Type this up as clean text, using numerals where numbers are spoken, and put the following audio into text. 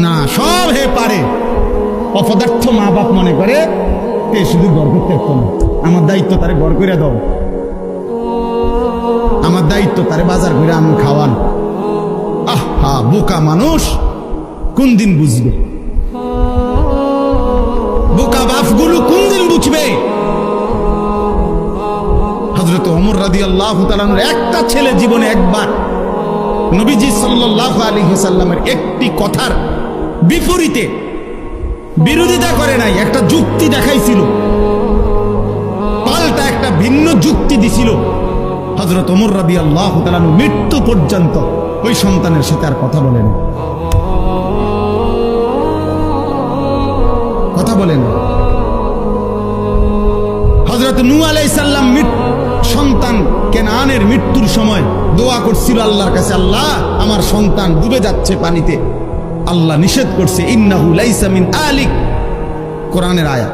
না, সব হে পারে। অপদার্থ মা বাপ মনে করে তে শুধু গড় করতে পারতো না। আমার দায়িত্ব তারে গড় করে দাও, আমার দায়িত্ব তারে বাজার করে আম খাওয়ান। আহা, বোকা মানুষ কোন দিন বুঝবে? বোকা বাপগুলো কোন দিন বুঝবে? হযরত ওমর রাদিয়াল্লাহু তাআলা আনহুর একটা ছেলে জীবনে একবার নবীজি সাল্লাল্লাহু আলাইহি ওয়াসাল্লামের একটি কথার বিপরীতে বিরোধিতা করে নাই, একটা যুক্তি দেখাইছিল, পাল্টা একটা ভিন্ন যুক্তি দিছিল। হযরত ওমর রাদিয়াল্লাহু তাআলা আনহু মৃত্যু পর্যন্ত ওই সন্তানের সাথে আর কথা বলেন, কথা বলেন। হযরত নূহ আলাইহিস সালাম সন্তান কেনানের মৃত্যুর সময় দোয়া করছিল আল্লাহর কাছে, আল্লাহ আমার সন্তান ডুবে যাচ্ছে পানিতে। আল্লাহ নিষেধ করছে, ইন্নাহু লাইসা মিন আলিক, কোরআনের আয়াত।